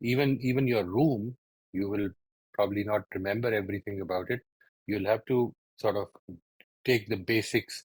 even your room, you will probably not remember everything about it. You'll have to sort of take the basics।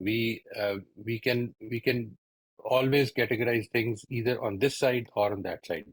we we can always categorize things either on this side or on that side.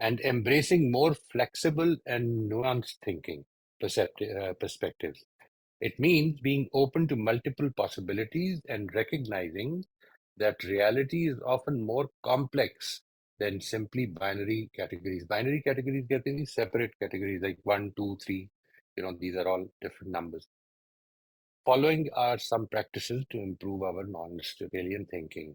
And embracing more flexible and nuanced thinking perspectives. It means being open to multiple possibilities and recognizing that reality is often more complex than simply binary categories. Binary categories get in separate categories like 1, 2, 3. These are all different numbers. Following are some practices to improve our non-Aristotelian thinking.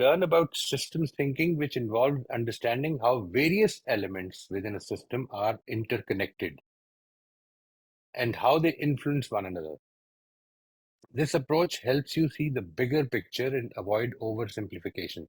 learn about systems thinking, which involves understanding how various elements within a system are interconnected and how they influence one another. This approach helps you see the bigger picture and avoid oversimplification.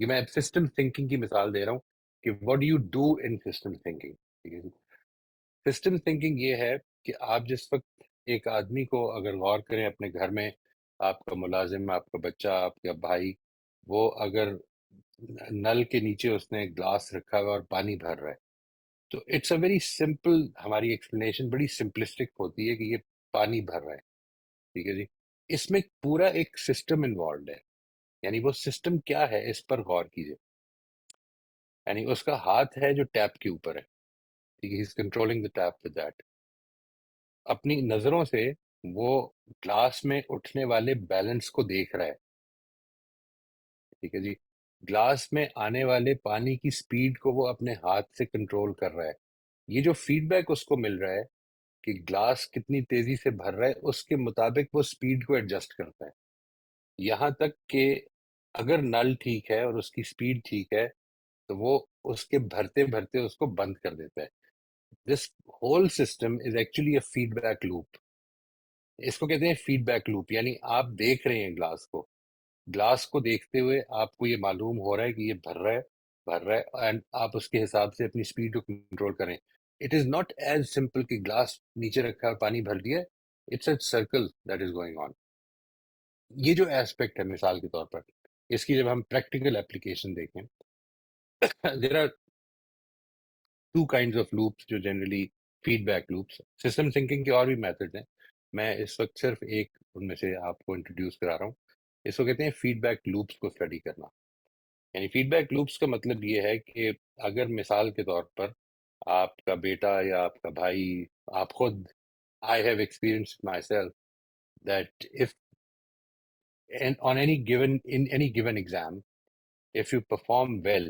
یہ میں system thinking کی مثال دے رہا ہوں کہ what do you do in system thinking. ٹھیک ہے جی. System thinking یہ ہے کہ آپ جس وقت ایک آدمی کو اگر غور کریں اپنے گھر میں، آپ کا ملازم، آپ کا بچہ، آپ کا بھائی، وہ اگر نل کے نیچے اس نے گلاس رکھا ہوا اور پانی بھر رہا ہے، تو اٹس اے ویری سمپل، ہماری ایکسپلینیشن بڑی سمپلسٹک ہوتی ہے کہ یہ پانی بھر رہا ہے. ٹھیک ہے جی. اس میں پورا ایک سسٹم انوالوڈ ہے. یعنی وہ سسٹم کیا ہے اس پر غور کیجیے. یعنی اس کا ہاتھ ہے جو ٹیپ کے اوپر ہے. ٹھیک ہے. He is controlling the tape with that. اپنی نظروں سے وہ گلاس میں اٹھنے والے بیلنس کو دیکھ رہا ہے. ٹھیک ہے جی. گلاس میں آنے والے پانی کی سپیڈ کو وہ اپنے ہاتھ سے کنٹرول کر رہا ہے. یہ جو فیڈ بیک اس کو مل رہا ہے کہ گلاس کتنی تیزی سے بھر رہا ہے، اس کے مطابق وہ سپیڈ کو ایڈجسٹ کرتا ہے. یہاں تک کہ اگر نل ٹھیک ہے اور اس کی سپیڈ ٹھیک ہے تو وہ اس کے بھرتے بھرتے اس کو بند کر دیتا ہے. This whole system is actually a feedback loop. اس کو کہتے ہیں فیڈ بیک لوپ. یعنی آپ دیکھ رہے ہیں گلاس کو دیکھتے ہوئے آپ کو یہ معلوم ہو رہا ہے کہ یہ بھر رہا ہے اینڈ آپ اس کے حساب سے اپنی سپیڈ کو کنٹرول کریں. It is not as simple کہ گلاس نیچے رکھا اور پانی بھر دیا. It's a circle that is going on. یہ جو ایسپیکٹ ہے مثال کے طور پر، اس کی جب ہم پریکٹیکل اپلیکیشن دیکھیں، there are two kinds of loops جو generally feedback loops. System thinking کے اور بھی میتھڈ ہیں، میں اس وقت صرف ایک ان میں سے آپ کو انٹروڈیوس کرا رہا ہوں. اس کو کہتے ہیں فیڈ بیک لوپس کو اسٹڈی کرنا. یعنی فیڈ بیک لوپس کا مطلب یہ ہے کہ اگر مثال کے طور پر آپ کا بیٹا یا آپ کا بھائی، آپ خود، I have experienced myself that if on any given exam, if you perform well,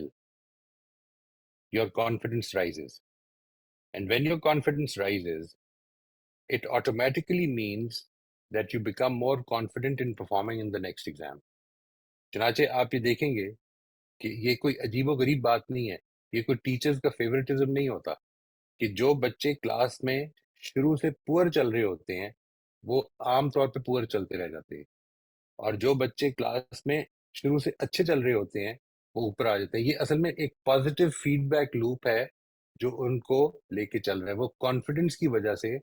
your confidence rises. And when your confidence rises, it automatically means that you become more confident in performing in the next exam. چنانچہ آپ یہ دیکھیں گے کہ یہ کوئی عجیب و غریب بات نہیں ہے، یہ کوئی ٹیچرز کا فیوریٹزم نہیں ہوتا کہ جو بچے کلاس میں شروع سے پور چل رہے ہوتے ہیں وہ عام طور پہ پور چلتے رہ جاتے ہیں، اور جو بچے کلاس میں شروع سے اچھے چل رہے ہوتے ہیں وہ اوپر آ جاتے ہیں. یہ اصل میں ایک پازیٹیو فیڈ بیک لوپ ہے جو ان کو لے کے چل رہا ہے. وہ کانفیڈنس کی وجہ سے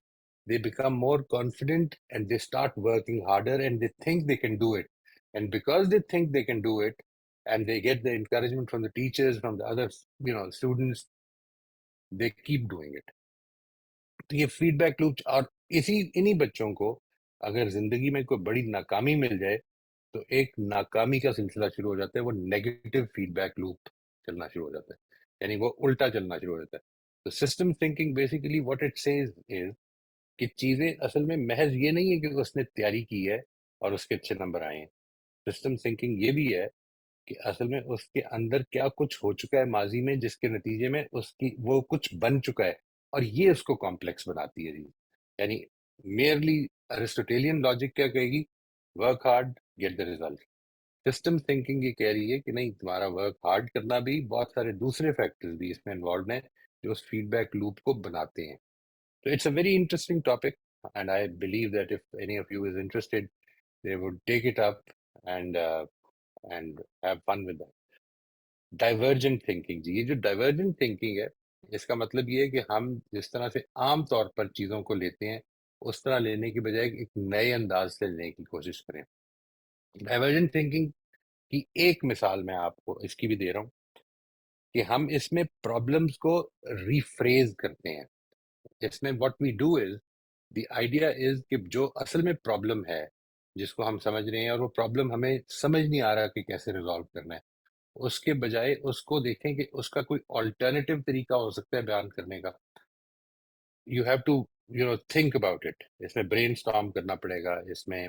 they become more confident and they start working harder and they think they can do it. And because they think they can do it and they get the encouragement from the teachers, from the other students, they keep doing it. تو یہ feed back loop. اور انہی بچوں کو اگر زندگی میں کوئی بڑی ناکامی مل جائے تو ایک ناکامی کا سلسلہ شروع ہو جاتا ہے، وہ نیگیٹو فیڈ بیک لوپ چلنا شروع ہو جاتا ہے. یعنی وہ الٹا چلنا شروع ہو جاتا ہے. تو system thinking basically what it says is کہ چیزیں اصل میں محض یہ نہیں ہے کہ اس نے تیاری کی ہے اور اس کے اچھے نمبر آئے ہیں. سسٹم تھنکنگ یہ بھی ہے کہ اصل میں اس کے اندر کیا کچھ ہو چکا ہے ماضی میں جس کے نتیجے میں اس کی وہ کچھ بن چکا ہے، اور یہ اس کو کمپلیکس بناتی ہے. جی یعنی میئرلی ارسٹوٹیلین لاجک کیا کہے گی؟ Work hard get the result. System thinking یہ کہہ رہی ہے کہ نہیں، تمہارا ورک ہارڈ کرنا بھی، بہت سارے دوسرے فیکٹرز بھی اس میں انوالوڈ ہیں جو اس فیڈ بیک لوپ کو بناتے ہیں. So it's a very interesting topic, and I believe that if any of you is interested, they would take it up and have fun with that. Divergent thinking جی، یہ جو divergent thinking ہے اس کا مطلب یہ ہے کہ ہم جس طرح سے عام طور پر چیزوں کو لیتے ہیں اس طرح لینے کی بجائے ایک نئے انداز سے لینے کی کوشش کریں. Divergent thinking کی ایک مثال میں آپ کو اس کی بھی دے رہا ہوں کہ ہم اس میں پرابلمس کو ریفریز کرتے ہیں. اس میں what we do is the idea is کہ جو اصل میں پرابلم ہے جس کو ہم سمجھ رہے ہیں اور وہ پرابلم ہمیں سمجھ نہیں آ رہا کہ کیسے ریزالو کرنا ہے، اس کے بجائے اس کو دیکھیں کہ اس کا کوئی آلٹرنیٹیو طریقہ ہو سکتا ہے بیان کرنے کا. You have to think about it. اس میں برین اسٹارم کرنا پڑے گا، اس میں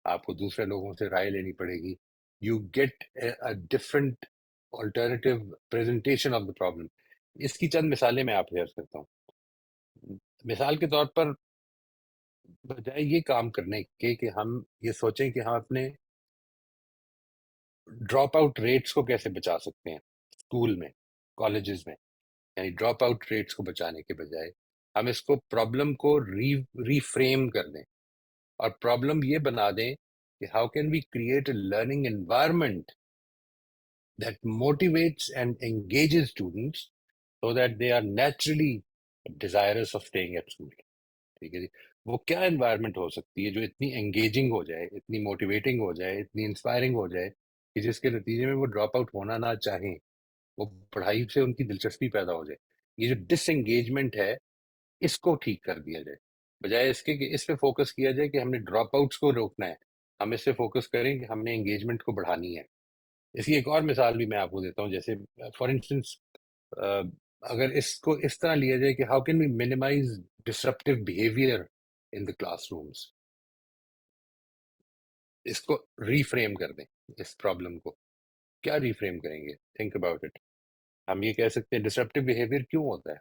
آپ کو دوسرے لوگوں سے رائے لینی پڑے گی. You get a different alternative presentation of the problem. اس کی چند مثالیں میں آپ شیئر کرتا ہوں. مثال کے طور پر بجائے یہ کام کرنے کے کہ ہم یہ سوچیں کہ ہم اپنے ڈراپ آؤٹ ریٹس کو کیسے بچا سکتے ہیں اسکول میں، کالجز میں، یعنی ڈراپ آؤٹ ریٹس کو بچانے کے بجائے ہم اس کو پرابلم کو ریفریم کر دیں اور پرابلم یہ بنا دیں کہ how can we create a learning environment that motivates and engages students so that they are naturally desirous of staying at school. ٹھیک ہے جی. وہ کیا انوائرمنٹ ہو سکتی ہے جو اتنی انگیجنگ ہو جائے, اتنی موٹیویٹنگ ہو جائے, اتنی انسپائرنگ ہو جائے کہ جس کے نتیجے میں وہ ڈراپ آؤٹ ہونا نہ چاہیں, وہ پڑھائی سے ان کی دلچسپی پیدا ہو جائے. یہ جو ڈس انگیجمنٹ ہے اس کو ٹھیک کر دیا جائے, بجائے اس کے کہ اس پہ فوکس کیا جائے کہ ہم نے ڈراپ آؤٹس کو روکنا ہے. ہم اس سے فوکس کریں کہ ہم نے انگیجمنٹ کو بڑھانی ہے. اس کی ایک اور مثال بھی میں آپ کو دیتا ہوں. جیسے فار انسٹنس اگر اس کو اس طرح لیا جائے کہ how can we minimise disruptive behaviour in the classrooms, اس کو ریفریم کر دیں. اس پرابلم کو کیا ریفریم کریں گے؟ Think about it. ہم یہ کہہ سکتے ہیں ڈسرپٹیو بیہیویئر کیوں ہوتا ہے,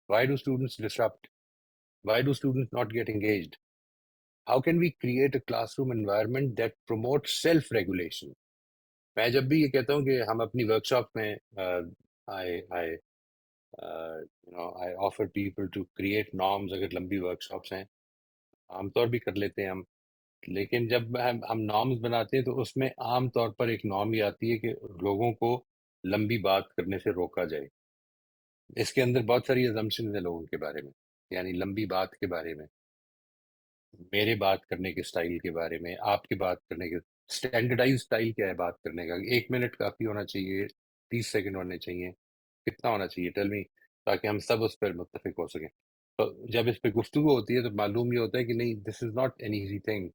why do students disrupt, why do students not get engaged, how can we create a classroom environment that promote self regulation. میں جب بھی یہ کہتا ہوں کہ ہم اپنی ورک شاپ میں I offer people to create norms. اگر لمبی ورک شاپس ہیں عام طور بھی کر لیتے ہیں ہم, لیکن جب ہم نارمز بناتے ہیں تو اس میں عام طور پر ایک نارم یہ آتی ہے کہ لوگوں کو لمبی بات کرنے سے روکا جائے. اس کے اندر بہت ساری assumptions ہیں لوگوں کے بارے میں, یعنی لمبی بات کے بارے میں, میرے بات کرنے کے سٹائل کے بارے میں, آپ کے بات کرنے کے اسٹینڈرڈائز سٹائل کیا ہے بات کرنے کا. 1 منٹ کافی ہونا چاہیے, 30 سیکنڈ ہونے چاہیے, کتنا ہونا چاہیے ٹیل می, تاکہ ہم سب اس پر متفق ہو سکیں. تو جب اس پہ گفتگو ہوتی ہے تو معلوم یہ ہوتا ہے کہ نہیں, this is not an easy thing.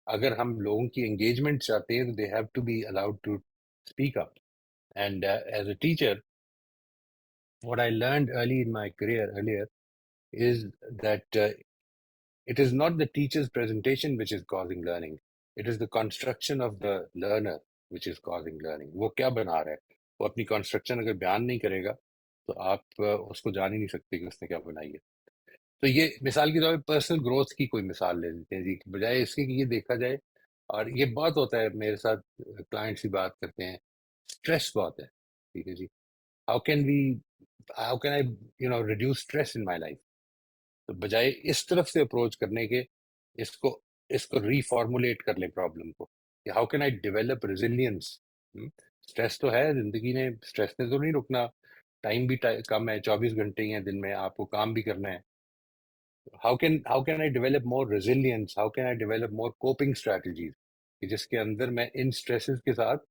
اگر ہم لوگوں کی انگیجمنٹ چاہتے ہیں تو they have to be allowed to speak up. And as a teacher what I learned early in my career earlier is that it is not the teacher's presentation which is causing learning. It is the construction of the learner which is causing learning. وہ کیا بنا رہا ہے, وہ اپنی construction اگر بیان نہیں کرے گا تو آپ اس کو جان ہی نہیں سکتے کہ اس نے کیا بنائی ہے. تو یہ مثال کے طور پہ پرسنل گروتھ کی کوئی مثال لے لیتے ہیں جی, بجائے اس کے کہ یہ دیکھا جائے. اور یہ بہت ہوتا ہے میرے ساتھ, کلائنٹس بھی بات کرتے ہیں, اسٹریس بہت ہے. ٹھیک ہے جی, how can I reduce stress in my life. تو بجائے اس طرف سے اپروچ کرنے کے اس کو ریفارمولیٹ کر لیں پرابلم کو, کہ how can I develop resilience. Stress تو ہے زندگی میں, اسٹریس نے تو نہیں رکنا, ٹائم بھی کم ہے, 24 گھنٹے ہی ہیں دن میں, آپ کو کام بھی کرنا ہے. how can I develop more resilience, how can I develop more coping strategies کہ جس کے اندر میں ان اسٹریسز کے ساتھ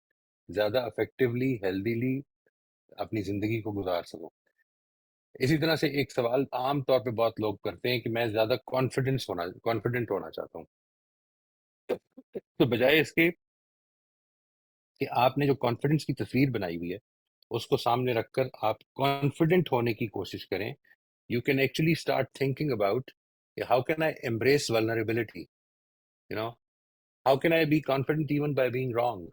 زیادہ افیکٹولی ہیلدیلی اپنی زندگی کو گزار سکوں. اسی طرح سے ایک سوال عام طور پہ بہت لوگ کرتے ہیں کہ میں زیادہ کانفیڈنٹ ہونا چاہتا ہوں. تو بجائے اس کے کہ آپ نے جو کانفیڈنس کی تصویر بنائی ہوئی ہے اس کو سامنے رکھ کر آپ کانفیڈنٹ ہونے کی کوشش کریں, you can actually start thinking about how can I embrace vulnerability, how can I be confident even by being wrong.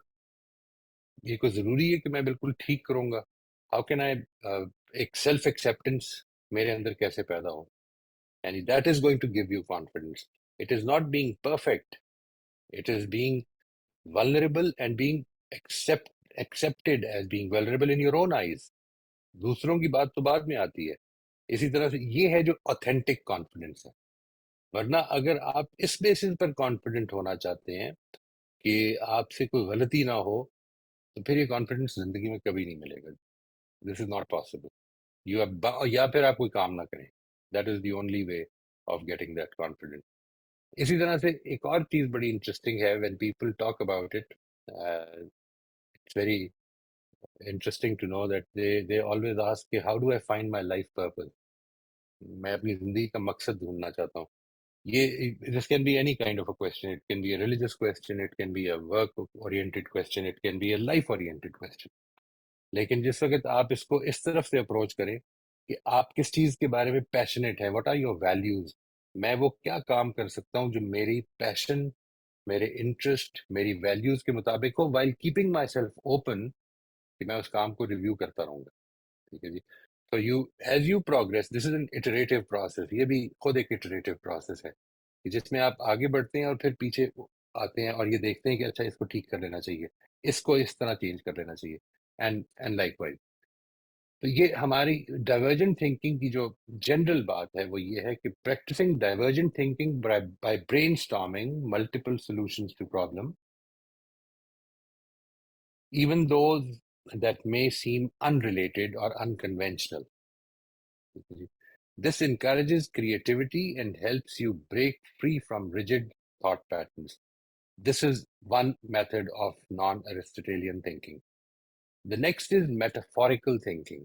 یہ کوئی ضروری ہے کہ میں بالکل ٹھیک کروں گا. how can I ایک سیلف ایکسیپٹنس میرے اندر کیسے پیدا ہو, یعنی that is going to give you confidence. It is not being perfect, it is being vulnerable and being accepted as being vulnerable in your own eyes. دوسروں کی بات تو بعد میں آتی ہے. اسی طرح سے یہ ہے جو آتھینٹک کانفیڈنس ہے. ورنہ اگر آپ اس بیسس پر کانفیڈنٹ ہونا چاہتے ہیں کہ آپ سے کوئی غلطی نہ ہو, تو پھر یہ کانفیڈنس زندگی میں کبھی نہیں ملے گا. دس از ناٹ پاسبل. یا پھر آپ کوئی کام نہ کریں. That is the only way of getting that confidence. اسی طرح سے ایک اور چیز بڑی انٹرسٹنگ ہے, when people talk about it, it's very interesting to know that they always ask how do I find my life purpose. میں اپنی زندگی کا مقصد ڈھونڈنا چاہتا ہوں. یہ this can be any kind of a question. It can be a religious question, it can be a work oriented question, it can be a life oriented question. لیکن جس وقت آپ اس کو اس طرف سے اپروچ کریں کہ آپ کس چیز کے بارے میں پیشنیٹ ہے, what are your values, میں وہ کیا کام کر سکتا ہوں جو میری پیشن, میرے انٹرسٹ, میری ویلیوز کے مطابق ہو, while keeping myself open کہ میں اس کام کو ریویو کرتا رہوں گا. ٹھیک ہے جی. تو as you progress, this is an iterative process. یہ بھی خود ایک اٹریٹو پروسیس ہے کہ جس میں آپ آگے بڑھتے ہیں اور پھر پیچھے آتے ہیں اور یہ دیکھتے ہیں کہ اچھا اس کو ٹھیک کر لینا چاہیے, اس کو اس طرح چینج کر لینا چاہیے, اینڈ لائک وائز. تو یہ ہماری ڈائیورجنٹ تھنکنگ کی جو جنرل بات ہے وہ یہ ہے کہ practising divergent thinking by brainstorming multiple solutions to problem even those that may seem unrelated or unconventional. This encourages creativity and helps you break free from rigid thought patterns. This is one method of non-Aristotelian thinking. The next is metaphorical thinking.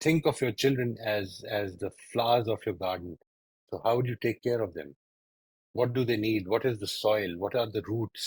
think of your children as the flowers of your garden. So how would you take care of them? What do they need? What is the soil? What are the roots?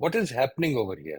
What is happening over here?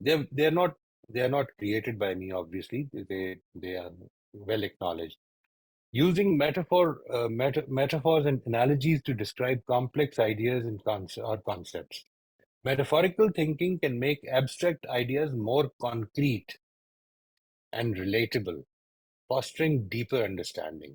they are not created by me, obviously. They are well acknowledged. Using metaphors and analogies to describe complex ideas and or concepts. Metaphorical thinking can make abstract ideas more concrete and relatable, fostering deeper understanding.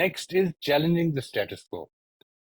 next is challenging the status quo.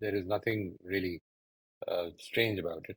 there is nothing really strange about it.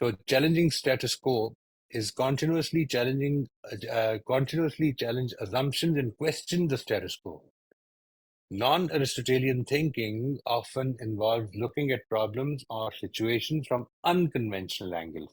So challenging status quo is continuously challenge assumptions and question the status quo. Non-Aristotelian thinking often involves looking at problems or situations from unconventional angles.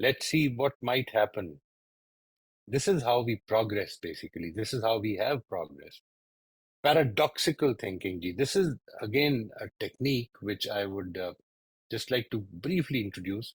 Let's see what might happen. This is how we progress, basically. This is how we have progress. Paradoxical thinking, ji. This is again a technique which I would just like to briefly introduce.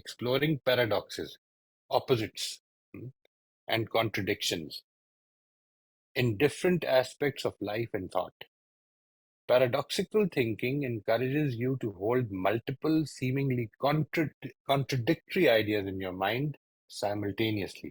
exploring paradoxes, opposites, and contradictions in different aspects of life and thought. Paradoxical thinking encourages you to hold multiple seemingly contradictory ideas in your mind simultaneously.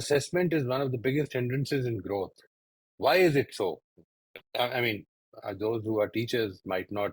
assessment is one of the biggest hindrances in growth. Why is it so? I mean, those who are teachers might not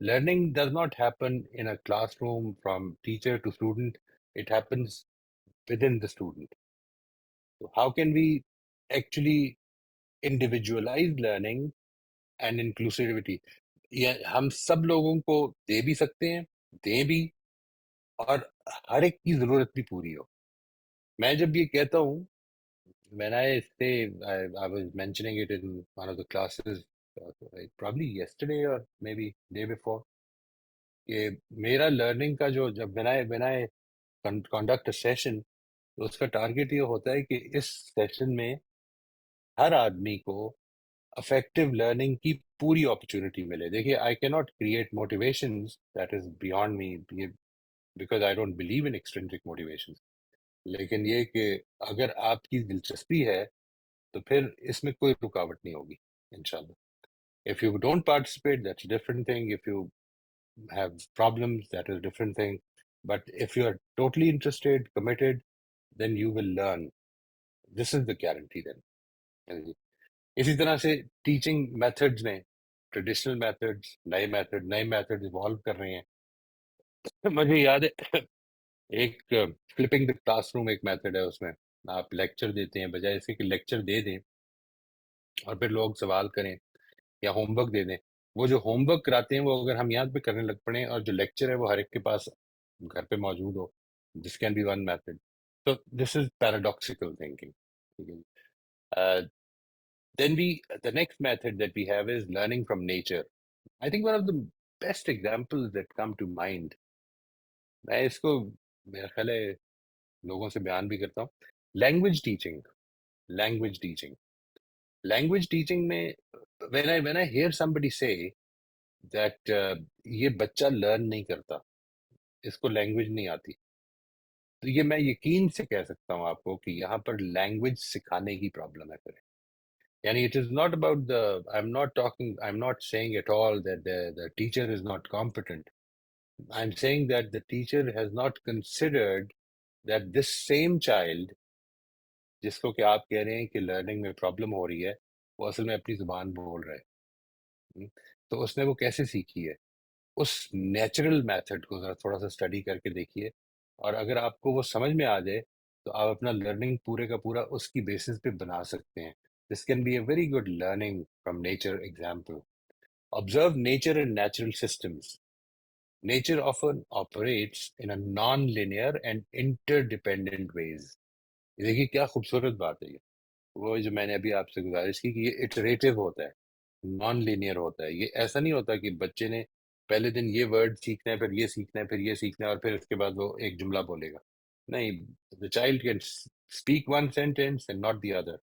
Learning does not happen in a classroom from teacher to student. It happens within the student. So how can we actually individualize learning and inclusivity. یہ ہم سب لوگوں کو دے بھی سکتے ہیں، دیں بھی، اور ہر ایک کی ضرورت بھی پوری ہو. میں جب یہ کہتا ہوں، when I say, I was mentioning it in one of the classes, probably yesterday or maybe day before, کہ میرا لرننگ کا جو جب when I conduct a session، تو اس کا ٹارگیٹ یہ ہوتا ہے کہ اس سیشن میں ہر آدمی کو افیکٹو لرننگ کی پوری اپرچونٹی ملے. دیکھیے، I can not create motivations that is beyond me, because I don't believe in extrinsic motivation. لیکن یہ کہ اگر آپ کی دلچسپی ہے تو پھر اس میں کوئی رکاوٹ نہیں ہوگی انشاءاللہ. If you don't participate, that's a different thing. If you have problems, that is a different thing. But if you are totally interested, committed, then you will learn. This is the guarantee then. اسی طرح سے teaching methods میں traditional methods, نئے method evolve کر رہے ہیں. مجھے یاد ہے ایک فلپنگ دا کلاس روم ایک میتھڈ ہے، اس میں آپ لیکچر دیتے ہیں، بجائے اس کے کہ لیکچر دے دیں اور پھر لوگ سوال کریں یا ہوم ورک دے دیں، وہ جو ہوم ورک کراتے ہیں وہ اگر ہم یاد پہ کرنے لگ پڑیں، اور جو لیکچر ہے وہ ہر ایک کے پاس گھر پہ موجود ہو، this can be one method. تو this is paradoxical thinking. Then the next method that we have is learning from nature. I think one of the best examples that come to mind، میں اس کو میرا خیال ہے لوگوں سے بیان بھی کرتا ہوں، language teaching. Language teaching language teaching میں when I hear somebody say that یہ بچہ لرن نہیں کرتا، اس کو لینگویج نہیں آتی، تو یہ میں یقین سے کہہ سکتا ہوں آپ کو کہ یہاں پر لینگویج سکھانے کی پرابلم ہے پھر. Yani it is not about I'm not saying at all that the teacher is not competent. I'm saying that the teacher has not considered that this same child جس کو کہ آپ کہہ رہے ہیں کہ لرننگ میں پرابلم ہو رہی ہے، وہ اصل میں اپنی زبان بول رہا ہے. تو اس نے وہ کیسے سیکھی ہے؟ اس نیچرل میتھڈ کو ذرا تھوڑا سا اسٹڈی کر کے دیکھیے، اور اگر آپ کو وہ سمجھ میں آ جائے تو آپ اپنا لرننگ پورے کا پورا اس کی بیسس پہ بنا سکتے ہیں. This can be a very good learning from nature example. Observe nature and natural systems. Nature often operates in a non-linear and interdependent ways. دیکھیے کیا خوبصورت بات ہے یہ، وہ جو میں نے ابھی آپ سے گزارش کی کہ یہ اٹریٹو ہوتا ہے، نان لینئر ہوتا ہے. یہ ایسا نہیں ہوتا کہ بچے نے پہلے دن یہ ورڈ سیکھنا ہے، پھر یہ سیکھنا ہے، پھر یہ سیکھنا ہے، اور پھر اس کے بعد وہ ایک جملہ بولے گا. نہیں، the child can speak one sentence and not the other.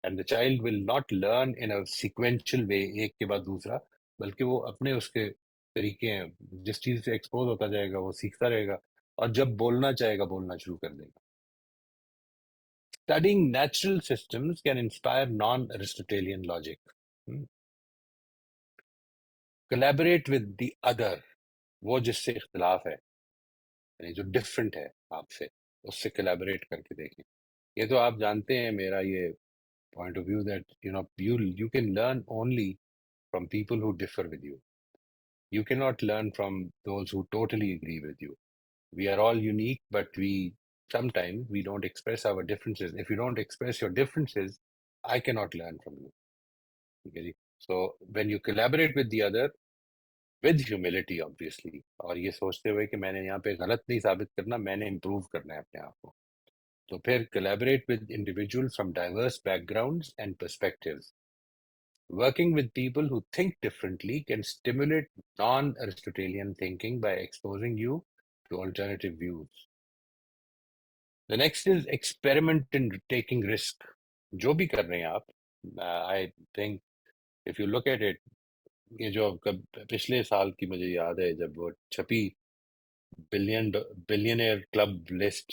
And the child will not learn in a sequential way، ایک کے بعد دوسرا، بلکہ وہ اپنے اس کے طریقے ہیں، جس چیز سے ایکسپوز ہوتا جائے گا وہ سیکھتا رہے گا، اور جب بولنا چاہے گا بولنا شروع کر دے گا. Studying natural systems can inspire non-Aristotelian logic. Collaborate with the other، وہ جس سے اختلاف ہے، یعنی جو ڈفرینٹ ہے آپ سے، اس سے collaborate کر کے دیکھیں. یہ تو آپ جانتے ہیں میرا یہ point of view that you can learn only from people who differ with you. You cannot learn from those who totally agree with you. We are all unique, but sometimes we don't express our differences. If you don't express your differences, I cannot learn from you. Okay? So when you collaborate with the other, with humility obviously، اور یہ سوچتے ہوئے کہ میں نے یہاں پہ غلط نہیں ثابت کرنا، میں نے امپروو کرنا ہے اپنے آپ کو، تو پھر collaborate with individuals from diverse backgrounds and perspectives. Working with people who think differently can stimulate non-Aristotelian thinking by exposing you to alternative views. The next is experiment in taking risk. جو بھی کر رہے ہیں آپ، I think if you look at it، یہ جو پچھلے سال کی مجھے یاد ہے جب وہ چھپی بلینئر کلب لسٹ،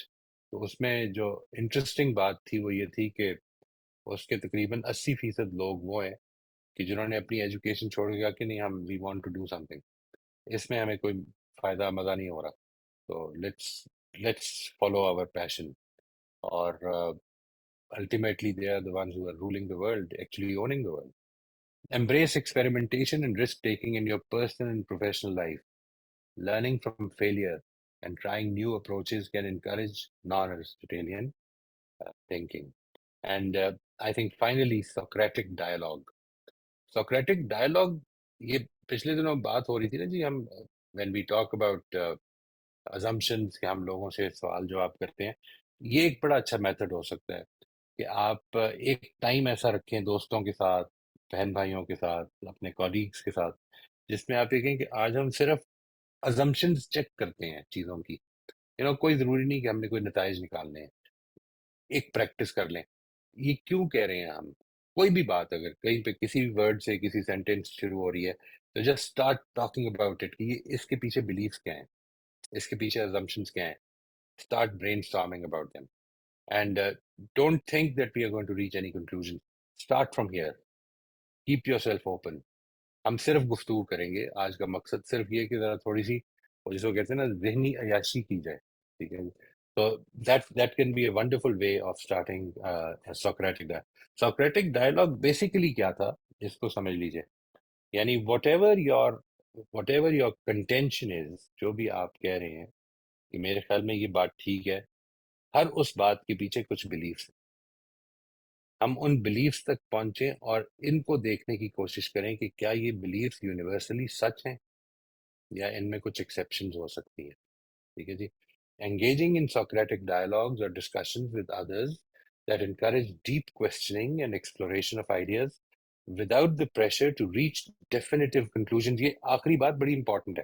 تو اس میں جو انٹرسٹنگ بات تھی وہ یہ تھی کہ اس کے تقریباً 80% لوگ وہ ہیں کہ جنہوں نے اپنی ایجوکیشن چھوڑ کے کہا کہ نہیں، ہم we want to do something, اس میں ہمیں کوئی فائدہ مزہ نہیں ہو رہا، تو لیٹس فالو آور پیشن. اور ultimately they are the ones who are ruling the world, actually owning the world. Embrace experimentation and risk taking in your personal and professional life. Learning from failure and trying new approaches can encourage non-Aristotelian thinking. And I think finally, Socratic dialogue. Socratic dialogue, یہ پچھلے دنوں بات ہو رہی تھی نا جی، ہم when we talk about assumptions کہ ہم لوگوں سے سوال جواب کرتے ہیں، یہ ایک بڑا اچھا میتھڈ ہو سکتا ہے کہ آپ ایک ٹائم ایسا رکھیں دوستوں کے ساتھ، بہن بھائیوں کے ساتھ، اپنے کولیگس کے ساتھ، جس میں آپ یہ کہیں کہ آج ہم صرف assumptions چیک کرتے ہیں چیزوں کی. کوئی ضروری نہیں کہ ہم نے کوئی نتائج نکالنے ہیں، ایک پریکٹس کر لیں. یہ کیوں کہہ رہے ہیں ہم؟ کوئی بھی بات اگر کہیں پہ کسی بھی ورڈ سے کسی سینٹینس شروع ہو رہی ہے تو just start talking about it کہ یہ اس کے پیچھے بلیفس کیا ہیں، اس کے پیچھے assumptions کیا ہیں. Start brain storming about them and don't think that we are going to reach any conclusion. Start from here. Keep yourself open. ہم صرف گفتگو کریں گے. آج کا مقصد صرف یہ کہ ذرا تھوڑی سی وہ جس کو کہتے ہیں نا ذہنی عیاشی کی جائے. ٹھیک ہے. تو that can be a wonderful way of starting a Socratic dialogue. Socratic dialogue basically کیا تھا اس کو سمجھ لیجئے. یعنی whatever your contention is، جو بھی آپ کہہ رہے ہیں کہ میرے خیال میں یہ بات ٹھیک ہے، ہر اس بات کے پیچھے کچھ بلیفس ہیں. ہم ان بلیفس تک پہنچیں اور ان کو دیکھنے کی کوشش کریں کہ کیا یہ بلیفس یونیورسلی سچ ہیں یا ان میں کچھ ایکسیپشنز ہو سکتی ہیں. ٹھیک ہے جی. Engaging in Socratic dialogues or discussions with others that encourage deep questioning and exploration of ideas without the pressure to reach definitive conclusions. یہ آخری بات بڑی امپورٹنٹ ہے.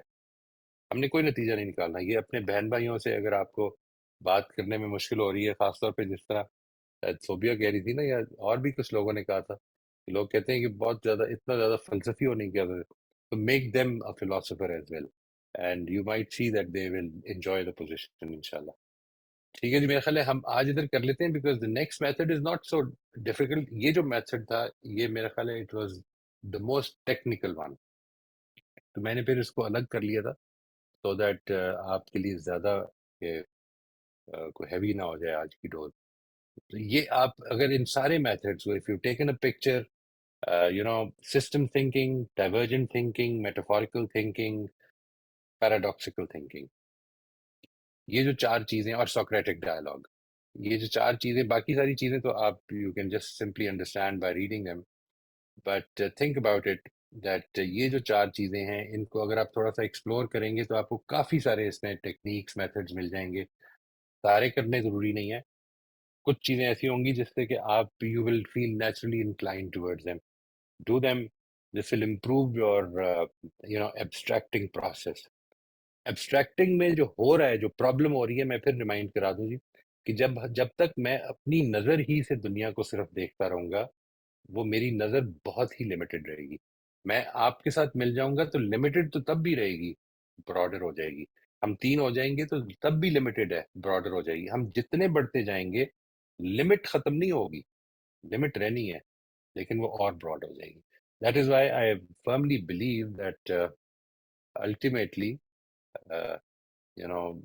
ہم نے کوئی نتیجہ نہیں نکالنا. یہ اپنے بہن بھائیوں سے اگر آپ کو بات کرنے میں مشکل ہو رہی ہے، خاص طور پہ جس طرح صوبیہ کہہ رہی تھی نا، یا اور بھی کچھ لوگوں نے کہا تھا کہ لوگ کہتے ہیں کہ بہت زیادہ اتنا زیادہ فلسفی ہونے کی ضرورت، تو make them a philosopher as well and you might see that they will enjoy the position انشاءاللہ. ٹھیک ہے جی. میرا خیال ہے ہم آج ادھر کر لیتے ہیں because the next method is not so difficult. یہ جو میتھڈ تھا یہ میرا خیال ہے it was the most technical one, تو میں نے پھر اس کو الگ کر لیا تھا سو دیٹ آپ کے لیے زیادہ کوئی ہیوی نہ ہو جائے آج کی ڈوز. تو یہ آپ اگر ان سارے میتھڈس کو if you taken a picture, system thinking, divergent thinking, metaphorical thinking, paradoxical thinking, یہ جو چار چیزیں، اور سوکریٹک ڈائلاگ، یہ جو چار چیزیں، باقی ساری چیزیں تو آپ you can just simply understand by reading them, but think about it that یہ جو چار چیزیں ہیں ان کو اگر آپ تھوڑا سا ایکسپلور کریں گے تو آپ کو کافی سارے اس میں ٹیکنیکس، میتھڈز مل جائیں گے. سارے کرنے ضروری نہیں ہے. کچھ چیزیں ایسی ہوں گی جس سے کہ آپ you will feel naturally inclined towards them. Do them. This will improve your abstracting process. Abstracting میں جو ہو رہا ہے، جو پرابلم ہو رہی ہے، میں پھر ریمائنڈ کرا دوں جی کہ جب تک میں اپنی نظر ہی سے دنیا کو صرف دیکھتا رہوں گا، وہ میری نظر بہت ہی لمیٹڈ رہے گی. میں آپ کے ساتھ مل جاؤں گا تو لمیٹڈ تو تب بھی رہے گی، براڈر ہو جائے گی. ہم تین ہو جائیں گے تو تب بھی لمیٹڈ ہے، براڈر ہو جائے گی. ہم جتنے بڑھتے جائیں گے لمٹ ختم نہیں ہوگی، لمٹ رہنی ہے لیکن وہ اور براڈ ہو جائے گی. That is why I firmly believe that ultimately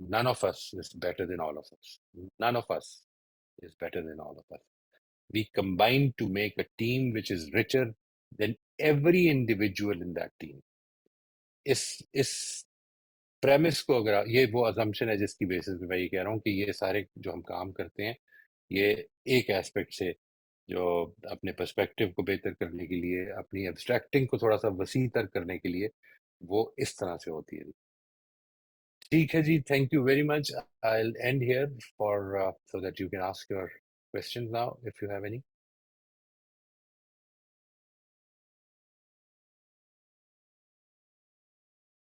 none of us is better than all of us. None of us is better than all of us. We combine to make a team which is richer than every individual in that team. اس premise کو اگر یہ وہ assumption ہے جس کی basis پہ میں یہ کہہ رہا ہوں کہ یہ سارے جو ہم کام کرتے ہیں یہ ایک ایسپیکٹ سے جو اپنے پرسپیکٹیو کو بہتر کرنے کے لیے، اپنی ایبسٹریکٹنگ کو تھوڑا سا وسیع تر کرنے کے لیے وہ اس طرح سے ہوتی ہے. ٹھیک ہے جی. Thank you very much. I'll end here for so that you can ask your questions now if you have any.